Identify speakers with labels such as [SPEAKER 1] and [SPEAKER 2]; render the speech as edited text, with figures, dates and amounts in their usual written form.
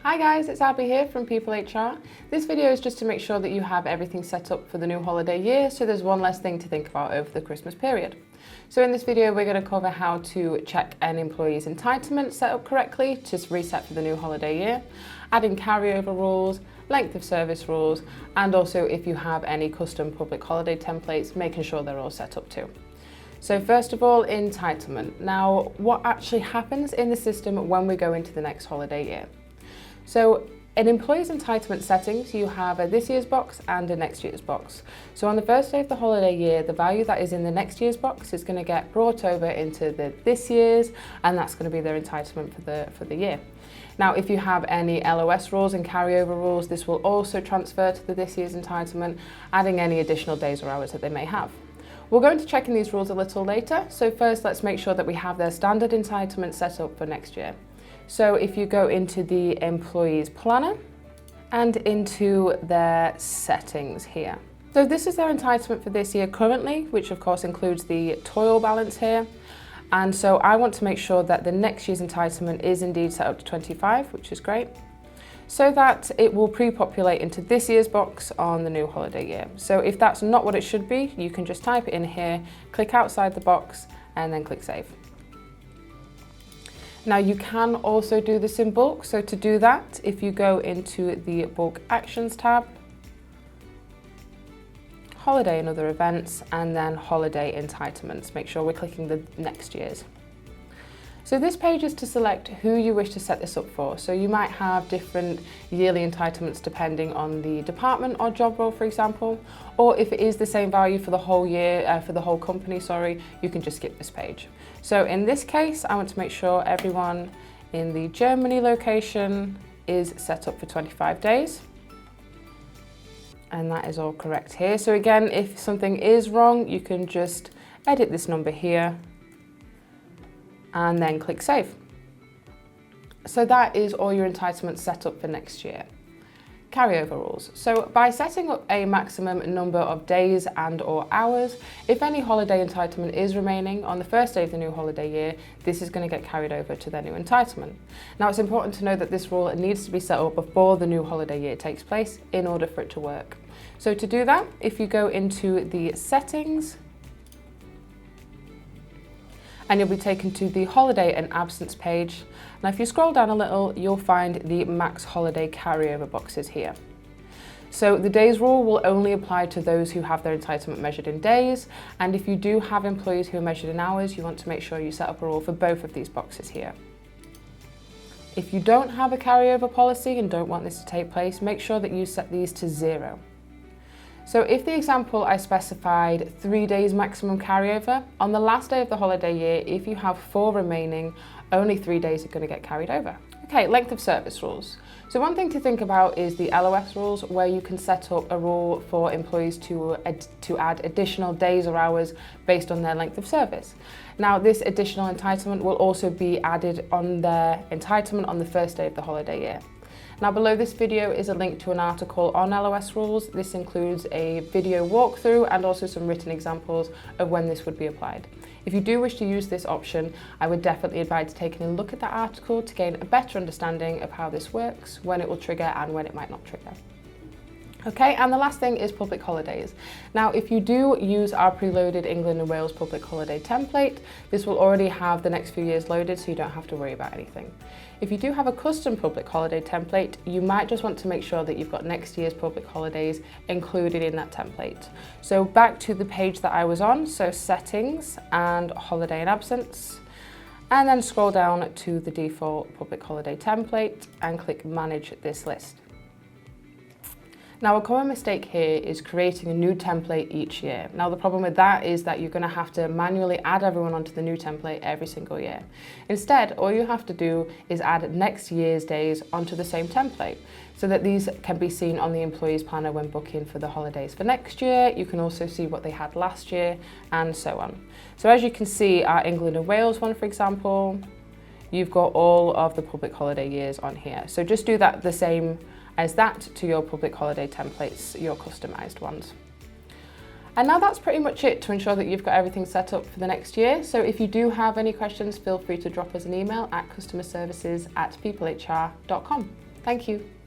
[SPEAKER 1] Hi guys, it's Abby here from People HR. This video is just to make sure that you have everything set up for the new holiday year, so there's one less thing to think about over the Christmas period. So in this video, we're going to cover how to check an employee's entitlement set up correctly to reset for the new holiday year, adding carryover rules, length of service rules, and also if you have any custom public holiday templates, making sure they're all set up too. So first of all, entitlement. Now, what actually happens in the system when we go into the next holiday year? So in employee's entitlement settings, you have a this year's box and a next year's box. So on the first day of the holiday year, the value that is in the next year's box is going to get brought over into the this year's, and that's going to be their entitlement for the year. Now, if you have any LOS rules and carryover rules, this will also transfer to the this year's entitlement, adding any additional days or hours that they may have. We'll go into checking these rules a little later. So first, let's make sure that we have their standard entitlement set up for next year. So if you go into the employee's planner and into their settings here. So this is their entitlement for this year currently, which of course includes the toil balance here. And so I want to make sure that the next year's entitlement is indeed set up to 25, which is great, so that it will pre-populate into this year's box on the new holiday year. So if that's not what it should be, you can just type it in here, click outside the box, and then click save. Now you can also do this in bulk. So to do that, if you go into the bulk actions tab, holiday and other events, and then holiday entitlements, make sure we're clicking the next year's. So this page is to select who you wish to set this up for. So you might have different yearly entitlements depending on the department or job role, for example, or if it is the same value for the whole year, for the whole company, you can just skip this page. So in this case, I want to make sure everyone in the Germany location is set up for 25 days. And that is all correct here. So again, if something is wrong, you can just edit this number here and then click save. So that is all your entitlements set up for next year. Carryover rules. So by setting up a maximum number of days and or hours, if any holiday entitlement is remaining on the first day of the new holiday year, this is going to get carried over to their new entitlement. Now it's important to know that this rule needs to be set up before the new holiday year takes place in order for it to work. So to do that, if you go into the settings, and you'll be taken to the holiday and absence page. Now, if you scroll down a little, you'll find the max holiday carryover boxes here. So the days rule will only apply to those who have their entitlement measured in days. And if you do have employees who are measured in hours, you want to make sure you set up a rule for both of these boxes here. If you don't have a carryover policy and don't want this to take place, make sure that you set these to 0. So if the example I specified 3 days maximum carryover, on the last day of the holiday year, if you have 4 remaining, only 3 days are going to get carried over. Okay, length of service rules. So one thing to think about is the LOS rules, where you can set up a rule for employees to add additional days or hours based on their length of service. Now, this additional entitlement will also be added on their entitlement on the first day of the holiday year. Now below this video is a link to an article on LOS rules. This includes a video walkthrough and also some written examples of when this would be applied. If you do wish to use this option, I would definitely advise taking a look at that article to gain a better understanding of how this works, when it will trigger and when it might not trigger. Okay, and the last thing is public holidays. Now, if you do use our preloaded England and Wales public holiday template, this will already have the next few years loaded, so you don't have to worry about anything. If you do have a custom public holiday template, you might just want to make sure that you've got next year's public holidays included in that template. So back to the page that I was on, so settings and holiday and absence, and then scroll down to the default public holiday template and click manage this list. Now, a common mistake here is creating a new template each year. Now, the problem with that is that you're going to have to manually add everyone onto the new template every single year. Instead, all you have to do is add next year's days onto the same template so that these can be seen on the employee's planner when booking for the holidays for next year. You can also see what they had last year and so on. So as you can see, our England and Wales one, for example, you've got all of the public holiday years on here. So just do that the same as that to your public holiday templates, your customized ones. And now that's pretty much it to ensure that you've got everything set up for the next year. So if you do have any questions, feel free to drop us an email at customerservices@peoplehr.com. Thank you.